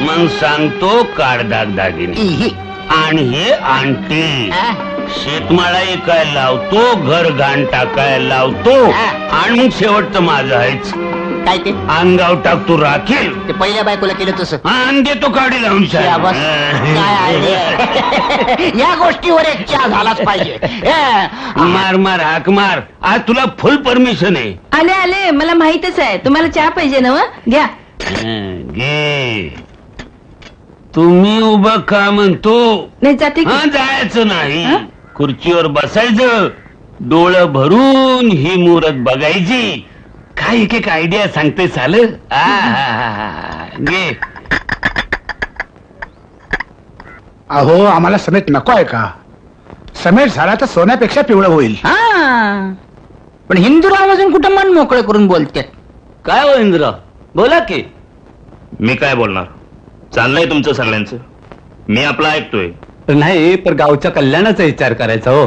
मग सांगतो काढदाग दागिने आणि हे आणटी शेतमाळा ऐकायला लावतो, घर घाण टाकायला लावतो आणि मग शेवटचं माझं आहेच. काय ते अंगाव टाकतो राखील ते पहिल्या बायकोला केलं तसं आणि देतो काढी लावून. या गोष्टीवर एक चहा झालाच पाहिजे. मार मार हाक मार, आज तुला फुल परमिशन आहे. आले आले, मला माहितच आहे तुम्हाला चहा पाहिजे ना. घ्या घे. तुम्ही उभं का म्हणतो? नाही जाते की? जायचं नाही, खुर्चीवर बसायचं, डोळं भरून ही मुहूर्त बघायची. काय एक एक आयडिया सांगते साल. घे. अहो आम्हाला समेट नको आहे का? समेट झाला तर सोन्यापेक्षा पिवळं होईल. पण हिंदूराव अजून कुठं मन मोकळं करून बोलते. काय हो इंद्रा, बोला की. मी काय बोलणार, चाललंय तुमचं सगळ्यांचं, मी आपला ऐकतोय. नाही, पण गावच्या कल्याणाचा विचार करायचा हो.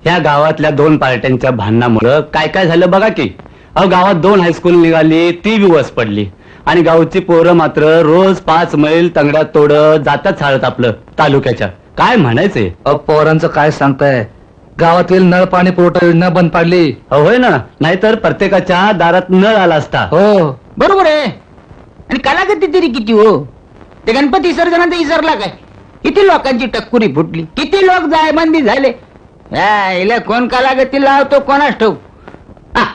ह्या गावातल्या दोन पार्ट्यांच्या भांडणामुळं काय काय झालं बघा की. अहो गावात 2 हायस्कूल निघाली, ती दिवस पडली आणि गावची पोरं मात्र रोज 5 मैल तंगड्यात तोडत जातात शाळेत आपलं तालुक्याच्या. काय म्हणायचंय? पोरांचं काय सांगताय? गावातील नळ पाणी पुरवठा योजना बंद पाडली. होय ना, नाहीतर प्रत्येकाच्या दारात नळ आला असता. हो बरोबर आहे. आणि कलागती तरी किती हो. ते गणपती विसर्जनात विसरला काय? किती लोकांची टक्कुरी फुटली, किती लोक जायबंदी झाले. कोण कलागती लावतो कोणास ठाऊक.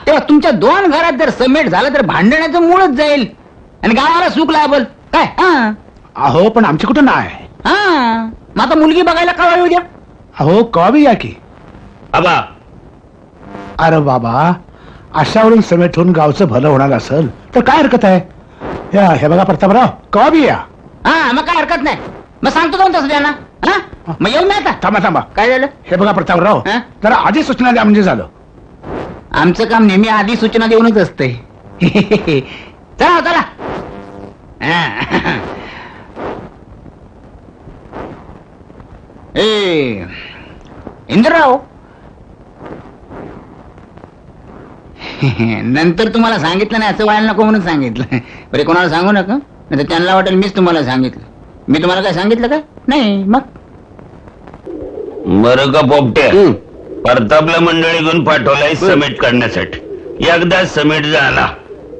तेव्हा तुमच्या 2 घरात जर समेट झाला तर भांडण्याचं मूळच जाईल आणि गावाला सुख लाभल काय. अहो पण आमची कुठं नाही. मग आता मुलगी बघायला कवा येऊ द्या. अहो कवा या की. आबा, अरे बाबा, अशावरून समेट होऊन गावचं भलं होणार असेल तर काय हरकत आहे. हे बघा प्रतापराव, कवा बी या. मग काय हरकत नाही. मग सांगतो कोण तसं द्या ना. मग येऊ नाही आता. थांबा थांबा, काय झालं? हे बघा प्रतापराव, जरा आधी सूचना द्या म्हणजे झालं. आमचं काम नेहमी आधी सूचना देऊनच असते. चला चला. इंद्रराव, नंतर तुम्हाला सांगितलं नाही असं व्हायला नको म्हणून सांगितलं. बरे कोणाला सांगू नका, नाही तर त्यांना वाटेल मीच तुम्हाला सांगितलं. मी तुम्हाला काय सांगितलं का? नाही. मग बरं का पोपट्या, प्रतापला मंडळी घेऊन पाठवलाय समेट काढण्यासाठी. एकदा समेट झाला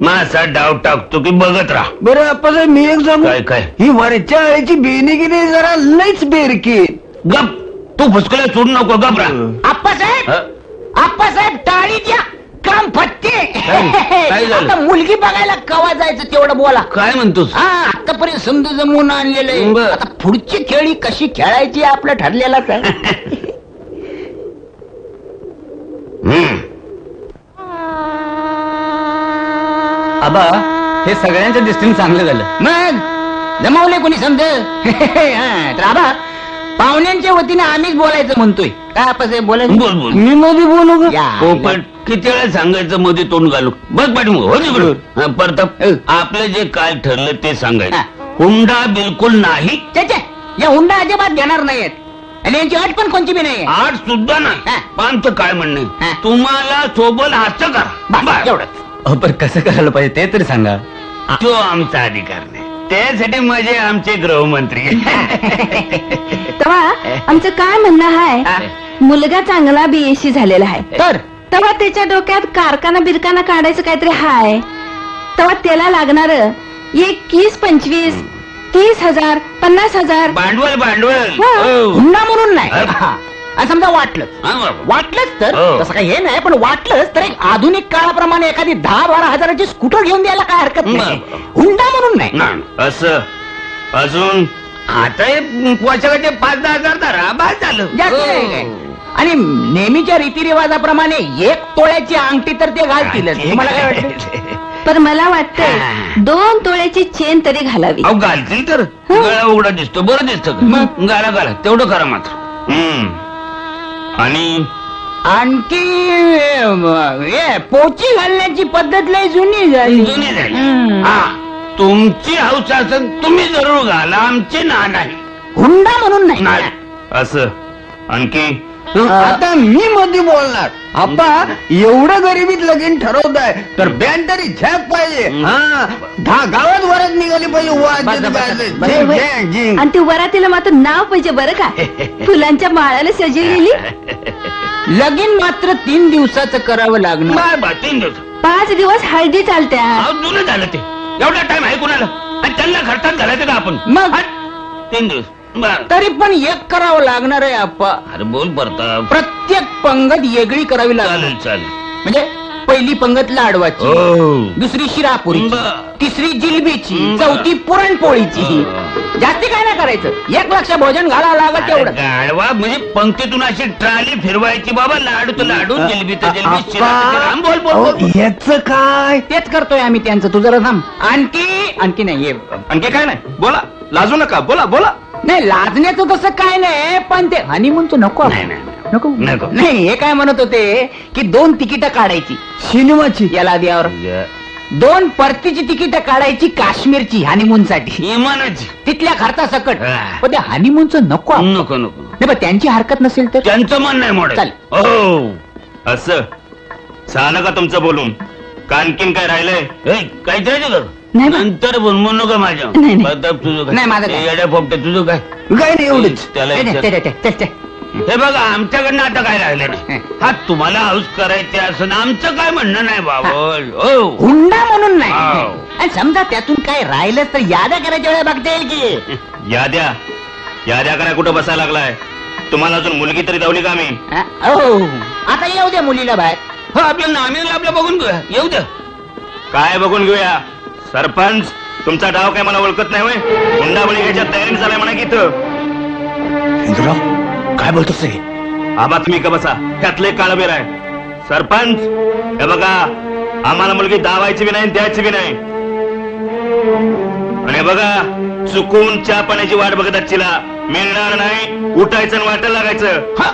माझा डाव टाकतो की बघत राहा. बरं आपण मी एक सांगू. काय काय? ही वरच्या आळीची बेनी की नाही जरा लईच बेरकी. गप, तू फुसकल्या सोडू नको, गप राहा. आप्पासाहेब, आप्पासाहेब टाळी द्या, काम फत्ते. काय झालं? आता मुलगी बघायला कवा जायचं तेवढं बोला. काय म्हणतोस? आतापर्यंत समज जमून आणलेलं आहे. आता पुढची खेळी कशी खेळायची आपलं ठरलेलाच आहे. आबा, हे सगळ्यांच्या दृष्टीने चांगलं झालं. मग जमावले कोणी समज. तर आबा, पाहुण्यांच्या वतीने आम्हीच बोलायचं म्हणतोय. काय आपण बोलायचं? बोल बोल. मी मध्ये बोलू का? पोपट, किती वेळा सांगायचं मध्ये तोंड घालू. बघ पाठी मग हो तिकडून. प्रताप, आपलं जे काय ठरलं ते सांगायचं. हुंडा बिलकुल नाही. या हुंडा अजिबात घेणार नाहीयेत आणि यांची अट पण कोणती बी नाही. आठ सुद्धा नाही. आमचं काय म्हणणं, तुम्हाला सोबत हास्य करा एवढंच. पण कसं करायला पाहिजे ते तरी सांगा. तो आमचा अधिकार नाही, त्यासाठी माझे आमचे गृहमंत्री. तेव्हा आमचं काय म्हणणं आहे, मुलगा चांगला BSc झालेला आहे तर तेव्हा त्याच्या डोक्यात कारखाना बिरकाना काढायचं काहीतरी हाय. तेव्हा त्याला लागणार 20-25 30,000 50,000 भांडवल. भांडवल हुंडा म्हणून नाही. आणि समजा वाटलंच तर तसं काही हे नाही, पण वाटलंच तर एक आधुनिक काळाप्रमाणे एखादी 10-12 हजाराची स्कूटर घेऊन द्यायला काय हरकत नाही. हुंडा म्हणून नाही. असं अजून आता पोषकाचे 5-10 हजार धरा, बाद झालं. जास्त नाही काय. आणि नेहमीच्या रीतिरिवाजाप्रमाणे 1 तोळ्याची अंगठी तर ते घालतीलच. तुम्हाला काय वाटतं? पण मला वाटतंय 2 तोळ्याची चेन तरी घालावी. अहो घालतील तर गळा उघडा दिसतो, बरं दिसतं. मग घाला तेवढं करा मात्र. आणि आणखी पोची घालण्याची पद्धत लय जुनी झाली. तुमची हौस असेल तुम्ही जरूर घाला, आमची ना नाही. हुंडा म्हणून नाही. असं आणखी आता मी मध्ये बोलणार. आप्पा एवढं गरिबीत लगीन ठरवताय तर बँड तरी झॅक पाहिजे. हा 10 गावात वरात निघाली पाहिजे. आणि ती वरातीला मात्र नाव पाहिजे बरं का, फुलांच्या माळाला सजवलेली. लगीन मात्र 3 दिवसाचं करावं लागणार. 3 दिवस 5 दिवस हळदी चालत्या. जुनं झालं ते. एवढा टाइम आहे कुणाला? आणि त्यांना खर्चात घालायचं का आपण? मग 3 दिवस तरी पण एक करावं लागणार आहे आप्पा. अरे बोल प्रताप. प्रत्येक पंगत वेगळी करावी लागेल. चालेल चालेल. म्हणजे पहिली पंगत लाडवाची, दुसरी शिरापुरीची, बरं. तिसरी जिलबीची, बरं. चौथी पुरणपोळीची. जास्ती काय नाही करायचं, 1 लक्ष भोजन घालावं लागत तेवढं. गाढवा म्हणजे पंक्तीतून अशी ट्राली फिरवायची बाबा. लाडू तर लाडू, जिलबी तर जिलबी, शिरा तर शिरा. बोल बोल बोल. याच काय तेच करतोय आम्ही त्यांचं. तू जरा थांब. आणखी नाही आणखी काय नाही, बोला, लाजू नका, बोला बोला. नाही लाजण्याचं तसं काय नाही, पण ते हनीमूनचं नको. नको नको. नाही हे काय म्हणत होते की 2 तिकीटं काढायची सिनेमाची या लाद्यावर, 2 परतीची तिकीटं काढायची काश्मीरची हनीमूनसाठी, इमानाची तिथल्या खर्चा सकट. हा. पण ते हनीमूनचं नको. नको नको. नाही पण त्यांची हरकत नसेल तर त्यांचं मन नाही मोड. चालेल. हो असं झालं का तुमचं बोलून? का आणखीन काय राहिलंय? काहीच राहायचं का? नाही बा. नंतर बोलू नका माझ्या. नाही, नाही. प्रताप तुझं काय? नाही, माझं काय? येड्या पोपट्या तुझं काय? काय नाही एवढंच. त्याला विचार. हे बघा आमच्याकडनं आता काय राहिलं नाही. हा तुम्हाला हाऊस करायचे असं आमचं काय म्हणणं नाही बाबा. हो हुंडा म्हणून नाही. हाव. आणि समजा त्यातून काय राहिलं तर याद्या करायच्या वेळा बघता येईल की. याद्या करा कुठं बसायला लागलाय? तुम्हाला अजून मुलगी तरी दावली का मी? हो आता येऊ द्या मुलीला बाहेर. हो आपल्या नामीला आपलं बघून घेऊया. येऊ द्या. काय बघून घेऊया? सरपंच तुमचा डाव काय मला ओळखत नाही होय? हुंडाबळी घ्यायच्या तयारी झालाय म्हणा की इथं. काय बोलतोस रे? आबा तुम्ही का बसा, त्यातले काळबेर आहे. सरपंच हे बघा, आम्हाला मुलगी दावायची बी नाही, द्यायची बी नाही. आणि बघा चुकून चहा पाण्याची वाट बघत असशीला, मिळणार नाही. उठायचं आणि वाटायला लागायचं. हा,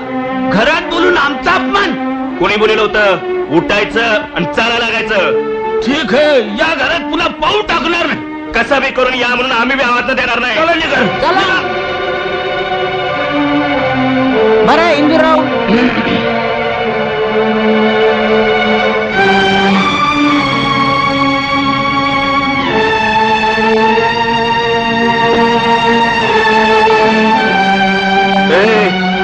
घरात बोलून आमचा अपमान. कोणी बोललं होतं? उठायचं आणि चाला लागायचं. ठीक आहे, या घरात पुन्हा पाऊल टाकणार नाही. कसा बी करून या म्हणून आम्ही बी आवाज देणार नाही. चला निघा. चला बरं इंदिराव.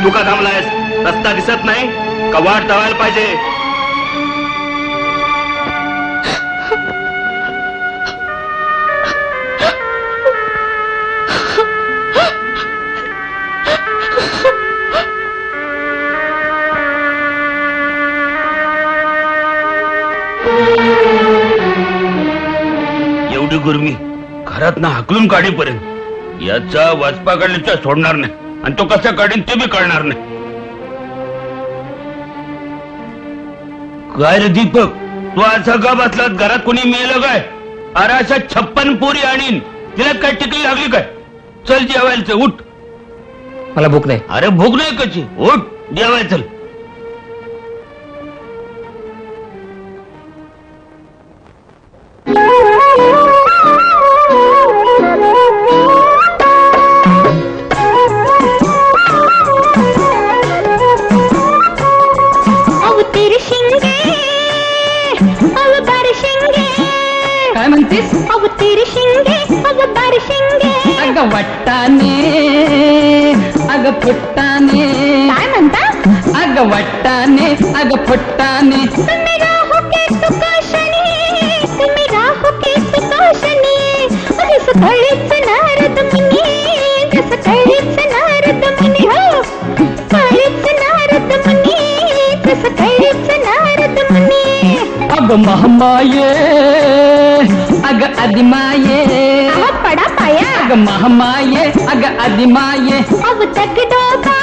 तू का थांबलायस? रस्ता दिसत नाही का? वाट धावायला पाहिजे. एवढी गुरमी घरात ना हाकलून काढीपर्यंत याचा वाचपा काढल्याचा सोडणार नाही. आणि तो कसा काढीन ते बी कळणार नाही. काय रे दीपक, तू असा का बसलात? घरात कोणी मेलं काय? अरे अशा 56 पोरी आणीन, तिला काय टिकली लागली काय? चल जेवायला, उठ. मला भूक नाही. अरे भूक नाही कशी? उठ जेवायला चल. काय म्हणतेस? अग वट्टाने, अग फुट्टाने. काय म्हणता? अग वट्टाने, अग फुट्टाने. तुम्ही राहो के सुकाशनी, तुम्ही राहो के सुकाशनी. जस कळीच नारद मुनी, जस कळीच नारद मुनी. हो कळीच नारद मुनी, जस कळीच नारद मुनी. अब महमाये, अग अधिमाये. पडा पाया. अग महमाये, अग अधिमाये. अब तगडोबा,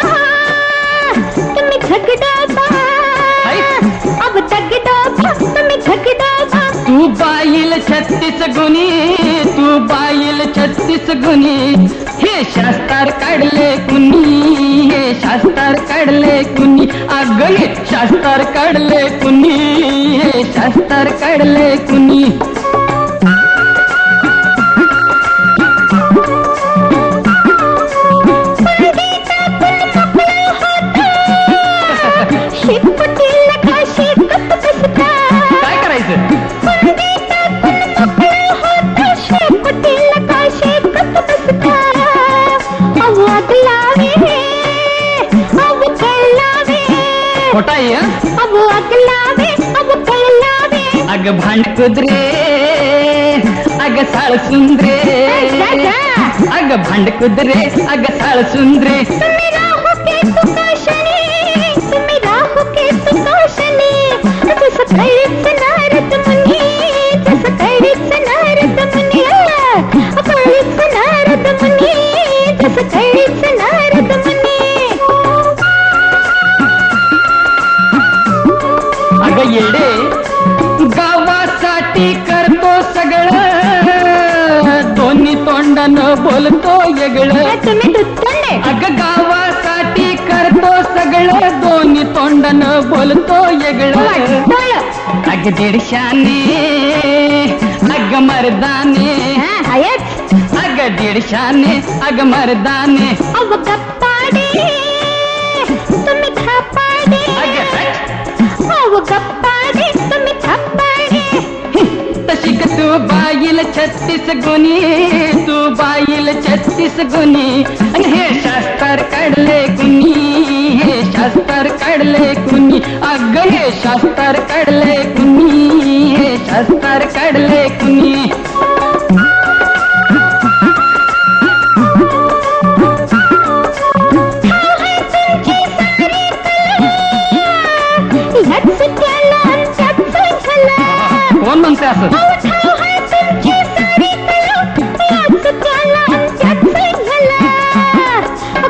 तुम्ही झगडोबा. अब तगडोबा, तुम्ही झगडोबा. तू बाईल 36 गुणी, तू बाईल 36 गुणी. हे शास्त्रार काढले कुणी, हे शास्त्रार काढले कुणी. अग हे शास्त्रार काढले कुणी, हे शास्त्रार काढले कुणी. खोटा आहे हं? अब अग लावे अब कळ लावे अग भांडकुद रे अग साळ सुंदरे अग भांडकुद रे अग साळ सुंदरे तुम्ही राहू के तू काशनी तुम्ही राहू के तू काशनी जसं कळीच नारद मुनी जसं कळीच नारद मुनी कळीच नारद मुनी जसं कळीच नारद मुनी अग येडे गावासाठी करतो सगळं दोन्ही तोंडानं बोलतो वेगळं तुम्ही दुत्तंडे अग गावासाठी करतो सगळं दोन्ही तोंडानं बोलतो वेगळं अग दीडशाने अग मर्दाने अग दीडशाने अग मर्दाने अब गप्पाडे तुम्ही थापाडे अब गप्पाडे तुम्ही थापाडे तशी ग तू बाईल 36 गुणी तू बाईल 36 गुणी आणि हे शास्त्र काढले कुणी हे शास्त्र काढले कुणी अग हे शास्त्र काढले कुणी हे शास्त्र काढले कुणी कोण म्हणते असं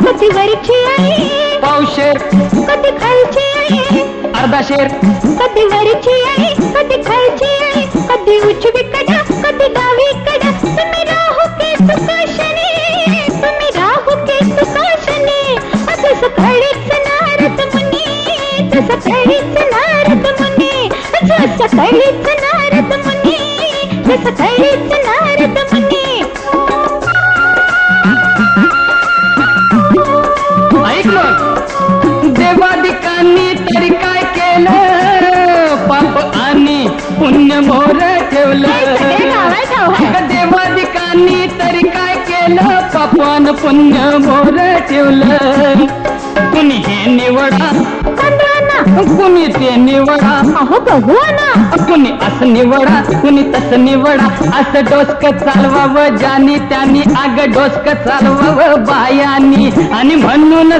कधी वरची आई पावशेर कधी खालची आई अर्धा शेर कधी वरची आई कधी खालची आई कधी उजवीकडे कधी डावीकडे तुम्ही राहू के सुखाशनी तुम्ही राहू के सुखाशनी जसं कळीच नारद मुनी जसं कळीच नारद मुनी जसं कळीच नारद मुनी जसं कळीच नारद मुनी ऐक मग देवादिकांनी तरी काय केलं पाप आणि पुण्य मोर ठेवलं अगं देवादिकांनी तरी काय केलं पाप आणि पुण्य मोर ठेवलं कुणी हे निवडा कुणी ते निवडा अहो भगवाना कुणी असं निवडा कुणी तसं निवडा असं डोसकं चालवावं ज्यानी त्यांनी अग डोसकं चालवावं बायानी आणि म्हणून